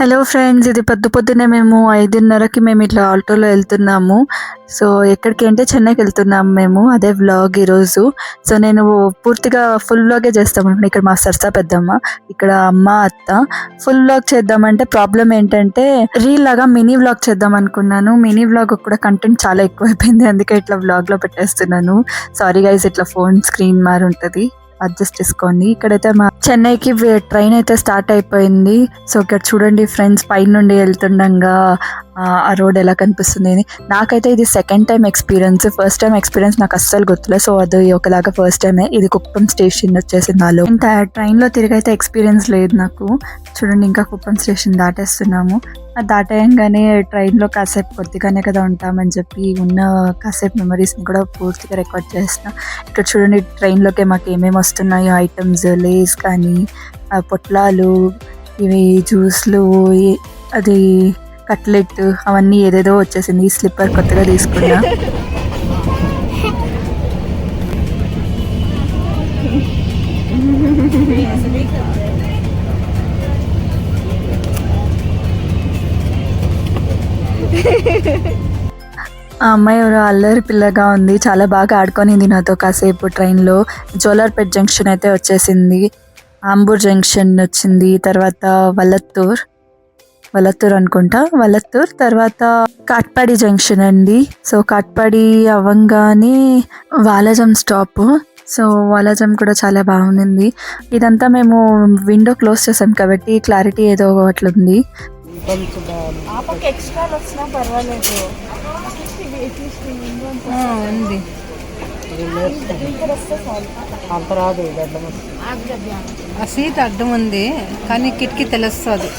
Hello friends, ఇది పొద్దున్నే మేము 5:30కి మేము ఇట్లా ఆటోలో వెళ్తున్నాము. సో ఎక్కడికి అంటే చెన్నైకి వెళ్తున్నాము మేము. అదే వ్లాగ్ ఈరోజు. సో నేను పూర్తిగా ఫుల్ వ్లాగే చేస్తాము. ఇక్కడ మా సరసా పెద్దమ్మ, ఇక్కడ అమ్మ, అత్త. ఫుల్ వ్లాగ్ చేద్దామంటే ప్రాబ్లం ఏంటంటే రీల్ లాగా మినీ వ్లాగ్ చేద్దాం అనుకున్నాను. మినీ వ్లాగ్ కూడా కంటెంట్ చాలా ఎక్కువైపోయింది, అందుకే ఇట్లా వ్లాగ్ లో పెట్టేస్తున్నాను. సారీ గైస్, ఇట్లా ఫోన్ స్క్రీన్ మారి ఉంటుంది, అడ్జస్ట్ చేసుకోండి. ఇక్కడైతే మా చెన్నైకి ట్రైన్ అయితే స్టార్ట్ అయిపోయింది. సో ఇక్కడ చూడండి ఫ్రెండ్స్, పై నుండి వెళ్తుండగా ఆ రోడ్ ఎలా కనిపిస్తుంది. నాకైతే ఇది second time experience. First time experience నాకు అస్సలు గుర్తులేదు. సో అది ఒకలాగా ఫస్ట్ టైమే. ఇది కుప్పం స్టేషన్ వచ్చేసి నాలో ఇంత ట్రైన్ లో తిరిగైతే ఎక్స్పీరియన్స్ లేదు నాకు. చూడండి, ఇంకా కుప్పం స్టేషన్ దాటేస్తున్నాము. అది దాటేయంగానే ట్రైన్లో కాసేపు కొద్దిగానే కదా ఉంటామని చెప్పి ఉన్న కాసేపు మెమరీస్ని కూడా పూర్తిగా రికార్డ్ చేసిన. ఇక్కడ చూడండి, ట్రైన్లోకి మాకు ఏమేమి వస్తున్నాయో ఐటమ్స్, లేస్ కానీ పొట్లాలు, ఇవి జ్యూస్లు, అది కట్లెట్, అవన్నీ ఏదేదో వచ్చేసింది. స్లిప్పర్ కొత్తగా తీసుకున్నా. ఆ అమ్మాయి ఎవరో అల్లరి పిల్లగా ఉంది, చాలా బాగా ఆడుకొనింది నాతో కాసేపు ట్రైన్లో. జోలార్పేట్ జంక్షన్ అయితే వచ్చేసింది, ఆంబూర్ జంక్షన్ వచ్చింది, తర్వాత వల్లత్తూర్ అనుకుంటా, వల్లత్తూర్ తర్వాత కాట్పాడి జంక్షన్ అండి. సో కాట్పాడి అవ్వంగానే వాలజం స్టాప్. సో వాలజం కూడా చాలా బాగుంది. ఇదంతా మేము విండో క్లోజ్ చేసాం కాబట్టి క్లారిటీ ఏదో అట్లుంది. ఉంది ఆ సీట్ అడ్డం ఉంది, కానీ కిటికీ తెలుస్తుంది.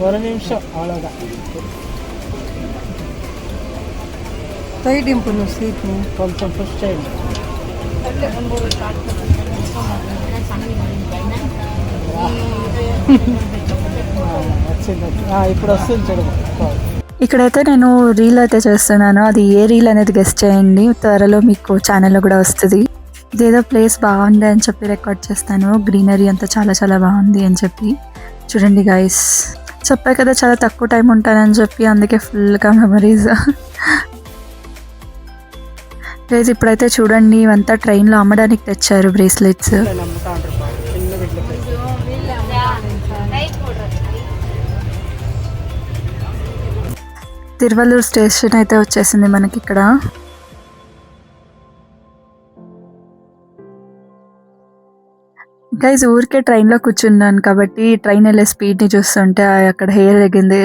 ஒரு நிமிஷம் அவ்வளோதான். సైడ్ ఇంపు సీట్ కొంచెం పుష్ చేయండి. వచ్చింది, ఇప్పుడు వస్తుంది చూడండి. ఇక్కడైతే నేను రీల్ అయితే చేస్తున్నాను. అది ఏ రీల్ అనేది గెస్ట్ చేయండి, త్వరలో మీకు ఛానల్లో కూడా వస్తుంది. ఇదేదో ప్లేస్ బాగుంది అని చెప్పి రికార్డ్ చేస్తాను. గ్రీనరీ అంతా చాలా చాలా బాగుంది అని చెప్పి. చూడండి గైస్, చెప్పా కదా చాలా తక్కువ టైం ఉంటానని చెప్పి, అందుకే ఫుల్గా మెమరీస్. గైస్ ఇప్పుడైతే చూడండి, ఇవంతా ట్రైన్లో అమ్మడానికి తెచ్చారు బ్రేస్లెట్స్. తిరువల్లూరు స్టేషన్ అయితే వచ్చేసింది మనకి ఇక్కడ. గైజ్ ఊరికే ట్రైన్లో కూర్చున్నాను కాబట్టి ట్రైన్ వెళ్ళే స్పీడ్ని చూస్తుంటే అక్కడ హెయిర్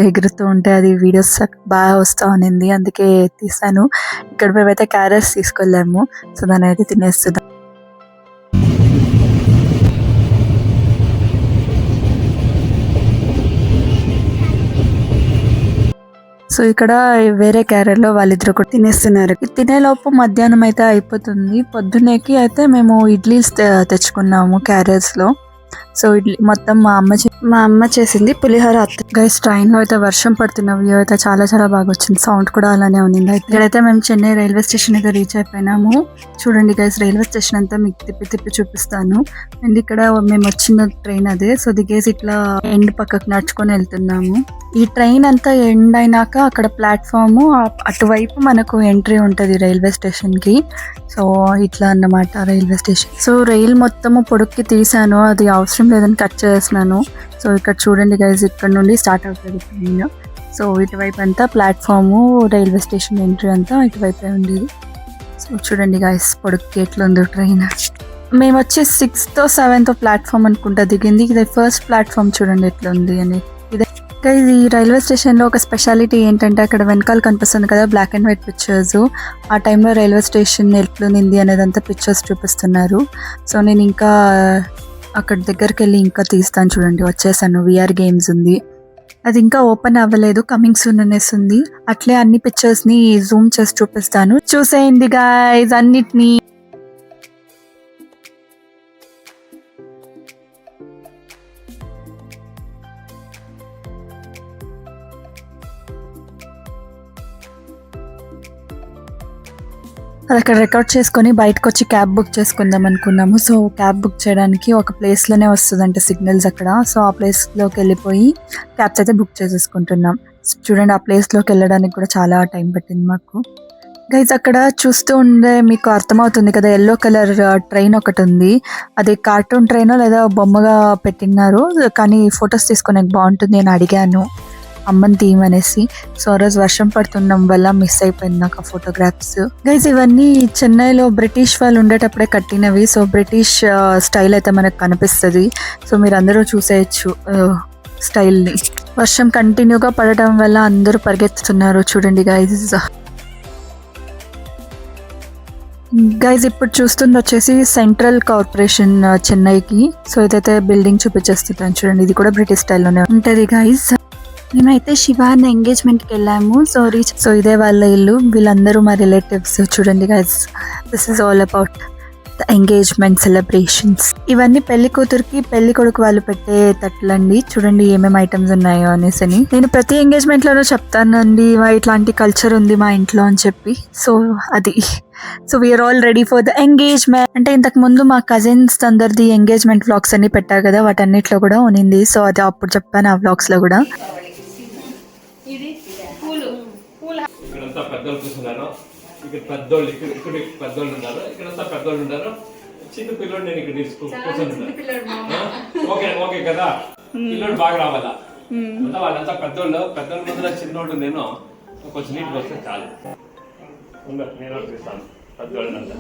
ఎగురుతూ ఉంటే అది వీడియోస్ బాగా వస్తూ ఉన్నింది, అందుకే తీసాను. ఇక్కడ మేమైతే క్యారెట్స్ తీసుకెళ్ళాము. సో దాన్ని అయితే తినేస్తున్నాం. సో ఇక్కడ వేరే క్యారెట్లో వాళ్ళిద్దరు కూడా తినేస్తున్నారు. తినేలోపు మధ్యాహ్నం అయితే అయిపోతుంది. పొద్దున్నేకి అయితే మేము ఇడ్లీస్ తెచ్చుకున్నాము క్యారెట్స్లో. సో ఇడ్లీ మొత్తం మా అమ్మ చేసింది. పులిహోర గైస్, ట్రైన్లో అయితే వర్షం పడుతున్న వ్యూ అయితే చాలా చాలా బాగా వచ్చింది. సౌండ్ కూడా అలానే ఉంది. ఇక్కడైతే మేము చెన్నై రైల్వే స్టేషన్ అయితే రీచ్ అయిపోయినాము. చూడండి గైస్, రైల్వే స్టేషన్ అంతా మీకు తిప్పి చూపిస్తాను. అండ్ ఇక్కడ మేము వచ్చిన ట్రైన్ అదే. సో దిగేసి ఇట్లా ఎండ్ పక్కకు నడుచుకొని వెళ్తున్నాము. ఈ ట్రైన్ అంతా ఎండ్ అయినాక అక్కడ ప్లాట్ఫామ్ అటువైపు మనకు ఎంట్రీ ఉంటుంది రైల్వే స్టేషన్ కి. సో ఇట్లా అన్నమాట రైల్వే స్టేషన్. సో రైల్ మొత్తము పొడుక్కి తీసాను, అది అవసరం లేదని కట్ చేస్తున్నాను. సో ఇక్కడ చూడండి గైస్, ఇక్కడ నుండి స్టార్ట్ అవుతుంది ట్రైన్. సో ఇటువైపు అంతా ప్లాట్ఫాము, రైల్వే స్టేషన్ ఎంట్రీ అంతా ఇటువైపే ఉండేది. సో చూడండి గైస్, పొడుక్కి ఎట్లుందో ట్రైన్. మేము వచ్చి 6th or 7th ప్లాట్ఫామ్ అనుకుంటా దిగింది. ఇది ఫస్ట్ ప్లాట్ఫామ్, చూడండి ఎట్లుంది అని. ఈ రైల్వే స్టేషన్లో ఒక స్పెషాలిటీ ఏంటంటే అక్కడ వెనకాల కనిపిస్తుంది కదా బ్లాక్ అండ్ వైట్ పిక్చర్స్. ఆ టైంలో రైల్వే స్టేషన్ ఎట్లుంది అనేదంతా పిక్చర్స్ చూపిస్తున్నారు. సో నేను ఇంకా అక్కడ దగ్గరికి వెళ్ళి ఇంకా తీస్తాను. చూడండి వచ్చేసాను. విఆర్ గేమ్స్ ఉంది, అది ఇంకా ఓపెన్ అవ్వలేదు, కమింగ్ సూన్ అనేసి ఉంది. అట్లే అన్ని పిక్చర్స్ని జూమ్ చేసి చూపిస్తాను, చూసేయండి గైస్ అన్నిటినీ. అది అక్కడ రికార్డ్ చేసుకొని బయటకు వచ్చి క్యాబ్ బుక్ చేసుకుందాం అనుకున్నాము. సో క్యాబ్ బుక్ చేయడానికి ఒక ప్లేస్లోనే వస్తుందంటే సిగ్నల్స్ అక్కడ. సో ఆ ప్లేస్లోకి వెళ్ళిపోయి క్యాబ్స్ అయితే బుక్ చేసేసుకుంటున్నాం. చూడండి, ఆ ప్లేస్లోకి వెళ్ళడానికి కూడా చాలా టైం పట్టింది మాకు. గైజ్ అక్కడ చూస్తూ ఉండే మీకు అర్థమవుతుంది కదా, ఎల్లో కలర్ ట్రైన్ ఒకటి ఉంది. అది కార్టూన్ ట్రైన్ లేదా బొమ్మగా పెట్టినారు, కానీ ఫొటోస్ తీసుకోడానికి బాగుంటుంది అని అడిగాను అమ్మని తీయమనేసి. సో ఆ రోజు వర్షం పడుతుండడం వల్ల మిస్ అయిపోయింది నాకు ఆ ఫోటోగ్రాఫ్స్. గైజ్ ఇవన్నీ చెన్నైలో బ్రిటిష్ వాళ్ళు ఉండేటప్పుడే కట్టినవి. సో బ్రిటిష్ స్టైల్ అయితే మనకు కనిపిస్తుంది. సో మీరు అందరూ చూసేయచ్చు స్టైల్ని. వర్షం కంటిన్యూగా పడటం వల్ల అందరూ పరిగెత్తుతున్నారు చూడండి గైజ్ ఇప్పుడు చూస్తుంది వచ్చేసి సెంట్రల్ కార్పొరేషన్ చెన్నైకి. సో ఇదైతే బిల్డింగ్ చూపించేస్తున్నాను చూడండి, ఇది కూడా బ్రిటిష్ స్టైల్లోనే ఉంటుంది గైజ్. మేమైతే శివాన్ ఎంగేజ్మెంట్కి వెళ్ళాము. సో ఇదే వాళ్ళ ఇల్లు, వీళ్ళందరూ మా రిలేటివ్స్. చూడండి guys, this is all about the engagement celebrations. ఇవన్నీ పెళ్లి కూతురికి పెళ్లి కొడుకు వాళ్ళు పెట్టే తట్లండి. చూడండి ఏమేమి ఐటమ్స్ ఉన్నాయో అనేసి. నేను ప్రతి ఎంగేజ్మెంట్ లోనూ చెప్తానండి ఇట్లాంటి కల్చర్ ఉంది మా ఇంట్లో అని చెప్పి. సో అది so we're all ready for the engagement. అంటే ఇంతకు ముందు మా కజిన్స్ అందరిది ఎంగేజ్మెంట్ వ్లాగ్స్ అన్ని పెట్టారు కదా, వాటన్నిటిలో కూడా ఉన్నింది. సో అది అప్పుడు చెప్పాను ఆ వ్లాగ్స్ లో కూడా. ఇక్కడంతా పెద్దోళ్ళు కూర్చున్నారు, ఇక్కడ పెద్దోళ్ళు ఇక్కడ పెద్దోళ్ళు ఉన్నారు, ఇక్కడంతా పెద్దోళ్ళు ఉన్నారు. చిన్న పిల్లోడు నేను ఇక్కడ కూర్చున్నాను. ఓకే కదా, పిల్లోడు బాగా రావాలా. అంతా వాళ్ళంతా పెద్దోళ్ళు ముందు చిన్నోడు నేను కొంచెం నీట్గా వస్తే చాలు. నేను చూస్తాను పెద్దోళ్ళంతా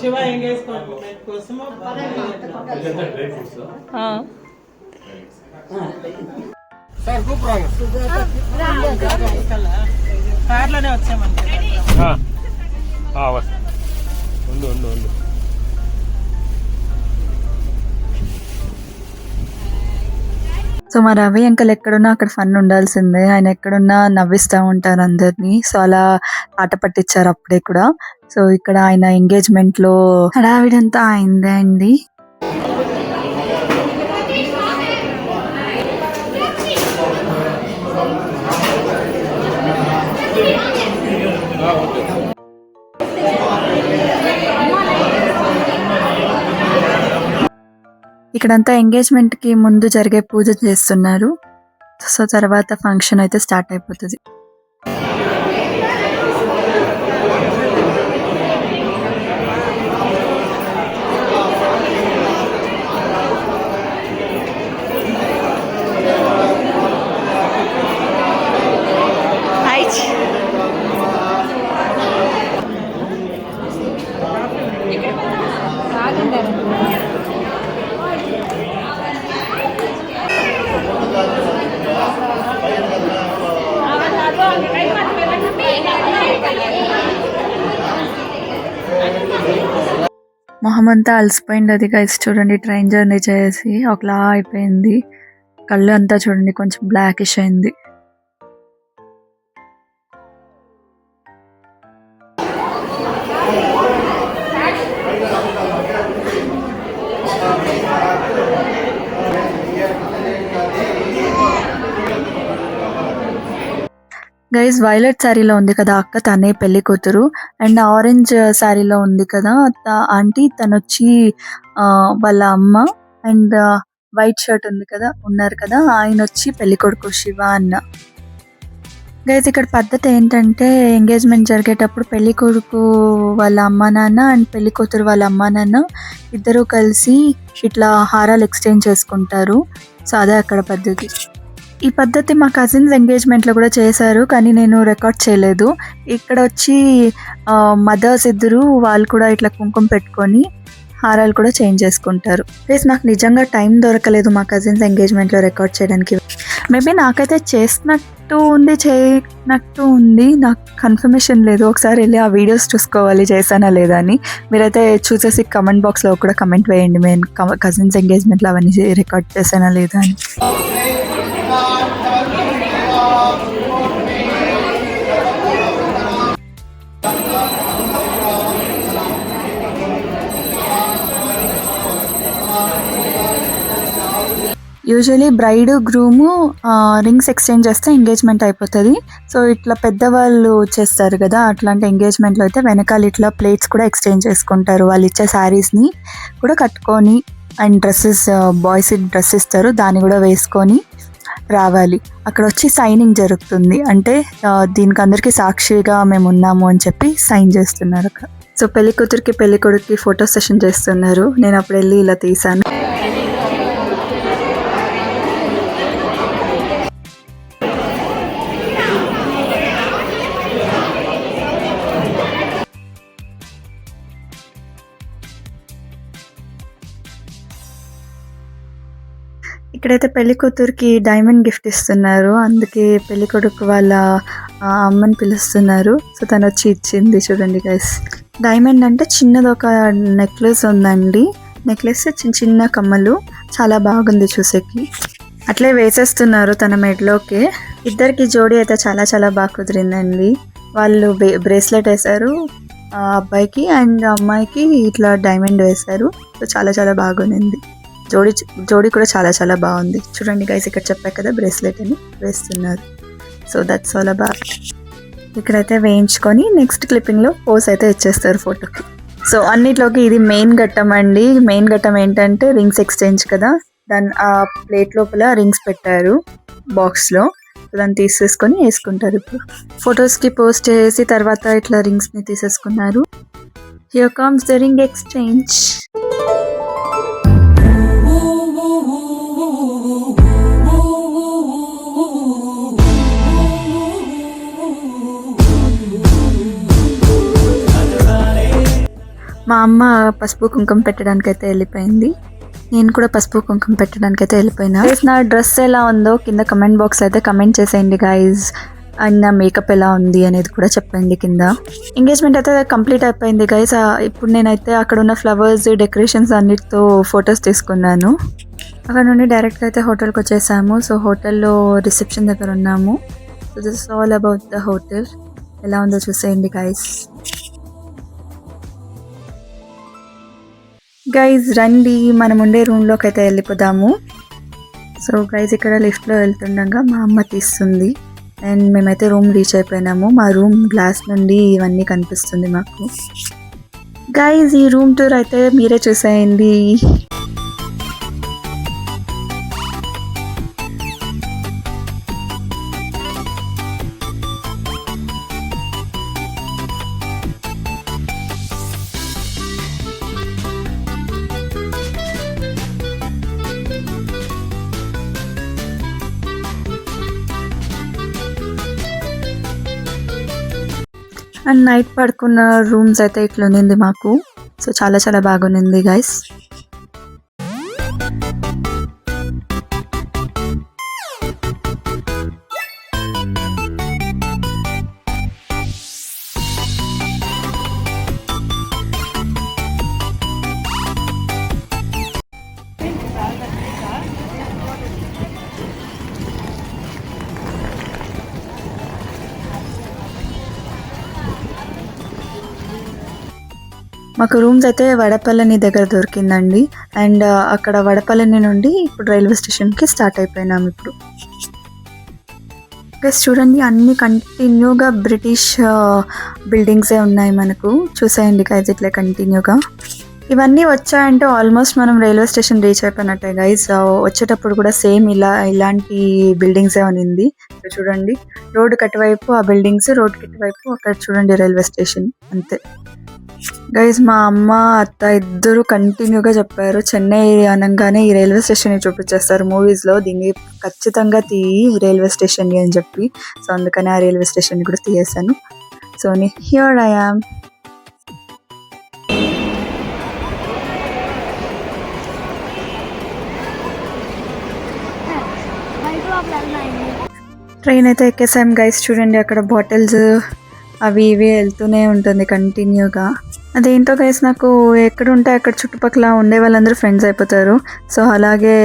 శివ ఎంగేజ్మెంట్ కోసం కార్లోనే వచ్చామండి. ఉండు సో మా రవి అంకల్ ఎక్కడున్నా అక్కడ ఫన్ ఉండాల్సిందే. ఆయన ఎక్కడున్నా నవ్విస్తూ ఉంటారు అందరినీ. సో అలా ఆట పట్టించారు అప్పుడే కూడా. సో ఇక్కడ ఆయన ఎంగేజ్మెంట్ లో హడావిడంతా అయిందే అండి. ఇక్కడంతా ఎంగేజ్మెంట్ కి ముందు జరిగే పూజ చేస్తున్నారు. సో తర్వాత ఫంక్షన్ అయితే స్టార్ట్ అయిపోతుంది. మొహం అంతా అలసిపోయింది. అది గైస్ చూడండి, ట్రైన్ జర్నీ చేసి ఒకలా అయిపోయింది. కళ్ళు అంతా చూడండి కొంచెం బ్లాకిష్ అయింది. గైస్ వైలెట్ శారీలో ఉంది కదా అక్క, తనే పెళ్లి కూతురు. అండ్ ఆరెంజ్ శారీలో ఉంది కదా ఆంటీ, తను వచ్చి వాళ్ళ అమ్మ. అండ్ వైట్ షర్ట్ ఉంది కదా ఉన్నారు కదా, ఆయన వచ్చి పెళ్లి కొడుకు శివ అన్న. గైస్ ఇక్కడ పద్ధతి ఏంటంటే, ఎంగేజ్మెంట్ జరిగేటప్పుడు పెళ్లి కొడుకు వాళ్ళ అమ్మ నాన్న అండ్ పెళ్లి కూతురు వాళ్ళ అమ్మ నాన్న ఇద్దరు కలిసి ఇట్లా హారాలు ఎక్స్చేంజ్ చేసుకుంటారు. సో అదే అక్కడ పద్ధతి. ఈ పద్ధతి మా కజిన్స్ ఎంగేజ్మెంట్లో కూడా చేశారు, కానీ నేను రికార్డ్ చేయలేదు. ఇక్కడ వచ్చి మదర్స్ ఇద్దరు వాళ్ళు కూడా ఇట్లా కుంకుమ పెట్టుకొని హారాలు కూడా చేంజ్ చేసుకుంటారు. ప్లీజ్ నాకు నిజంగా టైం దొరకలేదు మా కజిన్స్ ఎంగేజ్మెంట్లో రికార్డ్ చేయడానికి. మేబీ నాకైతే చేసినట్టు ఉంది, చేయనట్టు ఉంది, నాకు కన్ఫర్మేషన్ లేదు. ఒకసారి వెళ్ళి ఆ వీడియోస్ చూసుకోవాలి చేశానా లేదా అని. మీరైతే చూసేసి కమెంట్ బాక్స్లో కూడా కమెంట్ వేయండి, మేము కజిన్స్ ఎంగేజ్మెంట్లో అవన్నీ రికార్డ్ చేశానా లేదా అని. Usually braid groom rings exchange చేస్తే ఎంగేజ్మెంట్ అయిపోతుంది. సో ఇట్లా పెద్దవాళ్ళు చేస్తారు కదా, అట్లాంటి ఎంగేజ్మెంట్లో అయితే వెనకాల ఇట్లా ప్లేట్స్ కూడా ఎక్స్చేంజ్ చేసుకుంటారు. వాళ్ళు ఇచ్చే శారీస్ని కూడా కట్టుకొని అండ్ డ్రెస్సెస్, బాయ్స్ డ్రెస్ ఇస్తారు, దాన్ని కూడా వేసుకొని రావాలి. అక్కడ వచ్చి సైనింగ్ జరుగుతుంది, అంటే దీనికి అందరికీ సాక్షిగా మేము ఉన్నాము అని చెప్పి సైన్ చేస్తున్నారు అక్కడ. సో పెళ్లి కూతురికి పెళ్లి కొడుకుకి ఫోటో సెషన్ చేస్తున్నారు. నేను అప్పుడు వెళ్ళి ఇలా తీసాను. ఇక్కడైతే పెళ్లి కూతురికి డైమండ్ గిఫ్ట్ ఇస్తున్నారు, అందుకే పెళ్లి కొడుకు వాళ్ళ అమ్మని పిలుస్తున్నారు. సో తను వచ్చి ఇచ్చింది. చూడండి గైస్, డైమండ్ అంటే చిన్నది ఒక నెక్లెస్ ఉందండి. నెక్లెస్ చిన్న చిన్న కమ్మలు, చాలా బాగుంది చూసేకి. అట్లే వేసేస్తున్నారు తన మెడలోకి. ఇద్దరికి జోడీ అయితే చాలా చాలా బాగా కుదిరిందండి. వాళ్ళు బ్రేస్లెట్ వేశారు అబ్బాయికి, అండ్ అమ్మాయికి ఇట్లా డైమండ్ వేశారు. సో చాలా చాలా బాగుంది. జోడీ కూడా చాలా చాలా బాగుంది. చూడండి గైస్, ఇక్కడ చెప్పా కదా బ్రేస్లెట్ అని వేస్తున్నారు. So that's all about. ఇక్కడైతే వేయించుకొని నెక్స్ట్ క్లిప్పింగ్లో పోజ్ అయితే ఇచ్చేస్తారు ఫోటోకి. సో అన్నిట్లోకి ఇది మెయిన్ ఘట్టం అండి. మెయిన్ ఘట్టం ఏంటంటే రింగ్స్ ఎక్స్చేంజ్ కదా, దాన్ని ఆ ప్లేట్ లోపల రింగ్స్ పెట్టారు బాక్స్లో, దాన్ని తీసేసుకొని వేసుకుంటారు. ఇప్పుడు ఫొటోస్కి పోస్ట్ చేసి తర్వాత ఇట్లా రింగ్స్ని తీసేసుకున్నారు. Here comes the ring exchange. మా అమ్మ పసుపు కుంకుమ పెట్టడానికి అయితే వెళ్ళిపోయింది. నేను కూడా పసుపు కుంకుమ పెట్టడానికి అయితే వెళ్ళిపోయినా. నా డ్రెస్ ఎలా ఉందో కింద కమెంట్ బాక్స్ అయితే కమెంట్ చేసేయండి గైజ్. అండ్ నా మేకప్ ఎలా ఉంది అనేది కూడా చెప్పండి కింద. ఎంగేజ్మెంట్ అయితే కంప్లీట్ అయిపోయింది గైజ్. ఇప్పుడు నేనైతే అక్కడ ఉన్న ఫ్లవర్స్, డెకరేషన్స్ అన్నిటితో ఫొటోస్ తీసుకున్నాను. అక్కడ నుండి డైరెక్ట్గా అయితే హోటల్కి వచ్చేసాము. సో హోటల్లో రిసెప్షన్ దగ్గర ఉన్నాము. So this is all about the hotel. ఎలా ఉందో చూసేయండి గైజ్. గైజ్ రండి, మనం ఉండే రూమ్లోకి అయితే వెళ్ళిపోదాము. సో గైజ్ ఇక్కడ లిఫ్ట్లో వెళ్తుండగా మా అమ్మ తీస్తుంది, అండ్ మేమైతే రూమ్ రీచ్ అయిపోయినాము. మా రూమ్ గ్లాస్ నుండి ఇవన్నీ కనిపిస్తుంది మాకు. గైజ్ ఈ రూమ్ టూర్ అయితే మీరే చూసేయండి. అండ్ నైట్ పడుకున్న రూమ్స్ అయితే ఇట్లా ఉంది మాకు. సో చాలా చాలా బాగుంది గైస్. మాకు రూమ్స్ అయితే వడపల్లని దగ్గర దొరికిందండి. అండ్ అక్కడ వడపల్లని నుండి ఇప్పుడు రైల్వే స్టేషన్కి స్టార్ట్ అయిపోయినాం. ఇప్పుడు గైస్ చూడండి, అన్ని కంటిన్యూగా బ్రిటిష్ బిల్డింగ్సే ఉన్నాయి మనకు. చూసేయండి గైస్ ఇట్లా కంటిన్యూగా. ఇవన్నీ వచ్చాయంటే ఆల్మోస్ట్ మనం రైల్వే స్టేషన్ రీచ్ అయిపోయినట్టే గైస్. వచ్చేటప్పుడు కూడా సేమ్ ఇలాంటి బిల్డింగ్సే ఉన్నింది. సో చూడండి, రోడ్డు కట్టువైపు ఆ బిల్డింగ్స్, రోడ్డు కట్టువైపు అక్కడ చూడండి రైల్వే స్టేషన్, అంతే గైస్. మా అమ్మ అత్త ఇద్దరు కంటిన్యూగా చెప్పారు, చెన్నై అనగానే ఈ రైల్వే స్టేషన్ చూపించేస్తారు మూవీస్లో, దీన్ని ఖచ్చితంగా తీయి రైల్వే స్టేషన్ అని చెప్పి. సో అందుకని ఆ రైల్వే స్టేషన్ కూడా తీయేసాను. So here I am. Train అయితే ఎక్కేసాం గైస్. చూడండి అక్కడ బాటిల్స్ అవి ఇవి వెళ్తూనే ఉంటుంది కంటిన్యూగా. అదేంటో గైస్, నాకు ఎక్కడ ఉంటే అక్కడ చుట్టుపక్కల ఉండే వాళ్ళందరూ ఫ్రెండ్స్ అయిపోతారు. సో అలాగే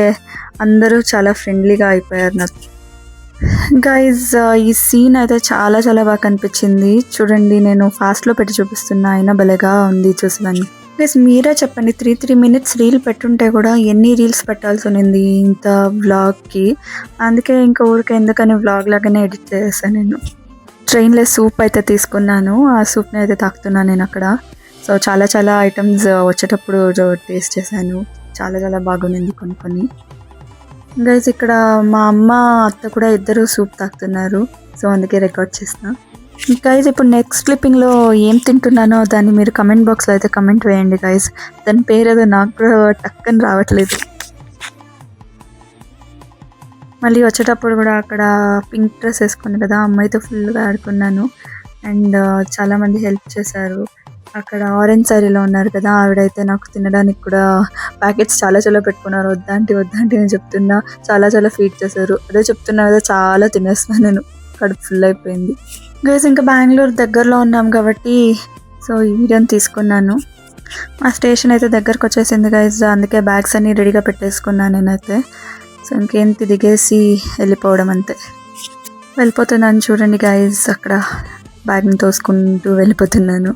అందరూ చాలా ఫ్రెండ్లీగా అయిపోయారు నాకు. గైజ్ ఈ సీన్ అయితే చాలా చాలా బాగా కనిపించింది. చూడండి, నేను ఫాస్ట్లో పెట్టి చూపిస్తున్నా, అయినా భలేగా ఉంది చూసేదాన్ని. గైజ్ మీరే చెప్పండి, 3 minutes రీల్ పెట్టుంటే కూడా ఎన్ని రీల్స్ పెట్టాల్సి ఉంది ఇంత వ్లాగ్కి. అందుకే ఇంకా ఊరికే ఎందుకని వ్లాగ్ లాగానే ఎడిట్ చేశాను నేను. ట్రైన్లో సూప్ అయితే తీసుకున్నాను, ఆ సూప్ని అయితే తాకుతున్నాను నేను అక్కడ. సో చాలా చాలా ఐటమ్స్ వచ్చేటప్పుడు టేస్ట్ చేశాను, చాలా చాలా బాగుంది కొన్ని. గైస్ ఇక్కడ మా అమ్మ అత్త కూడా ఇద్దరు సూప్ తాగుతున్నారు, సో అందుకే రికార్డ్ చేసిన. గైస్ ఇప్పుడు నెక్స్ట్ క్లిప్పింగ్లో ఏం తింటున్నానో దాన్ని మీరు కమెంట్ బాక్స్లో అయితే కమెంట్ వేయండి గైస్. దాని పేరు ఏదో నాకు కూడా టక్కని రావట్లేదు. మళ్ళీ వచ్చేటప్పుడు కూడా అక్కడ పింక్ డ్రెస్ వేసుకుని కదా అమ్మాయితో ఫుల్గా ఆడుకున్నాను. అండ్ చాలామంది హెల్ప్ చేశారు. అక్కడ ఆరెంజ్ శారీలో ఉన్నారు కదా, ఆవిడైతే నాకు తినడానికి కూడా ప్యాకెట్స్ చాలా చాలా పెట్టుకున్నారు. వద్దాంటి నేను చెప్తున్నా, చాలా చాలా ఫీడ్ చేశారు. అదే చెప్తున్నా కదా, చాలా తినేస్తున్నాను నేను, కడుపు ఫుల్ అయిపోయింది. గైస్ ఇంకా బెంగళూరు దగ్గరలో ఉన్నాం కాబట్టి సో ఈ వీడియోని తీసుకున్నాను. మా స్టేషన్ అయితే దగ్గరకు వచ్చేసింది గైస్, అందుకే బ్యాగ్స్ అన్నీ రెడీగా పెట్టేసుకున్నాను నేనైతే. సో ఇంకేంటి దిగేసి వెళ్ళిపోవడం అంతే. వెళ్ళిపోతున్నాను చూడండి గైస్, అక్కడ బ్యాగ్ని తోసుకుంటూ వెళ్ళిపోతున్నాను.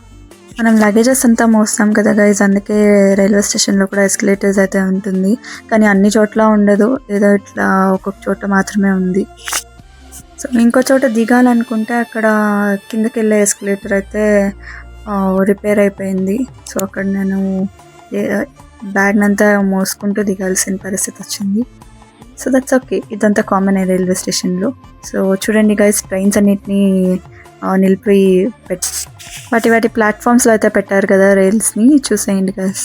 మనం లగేజెస్ అంతా మోస్తాం కదా గైజ్, అందుకే రైల్వే స్టేషన్లో కూడా ఎస్కలేటర్స్ అయితే ఉంటుంది, కానీ అన్ని చోట్ల ఉండదు, ఏదో ఇట్లా ఒక్కొక్క చోట మాత్రమే ఉంది. సో ఇంకో చోట దిగాలనుకుంటే అక్కడ కిందకి వెళ్ళే ఎస్కలేటర్ అయితే రిపేర్ అయిపోయింది. సో అక్కడ నేను బ్యాగ్నంతా మోసుకుంటూ దిగాల్సిన పరిస్థితి వచ్చింది. సో దట్స్ ఓకే, ఇదంతా కామన్ రైల్వే స్టేషన్లో. సో చూడండి గైస్, ట్రైన్స్ అన్నిటినీ నిలిపి వాటి ప్లాట్ఫామ్స్లో అయితే పెట్టారు కదా రైల్స్ని, చూసేయండి గైస్.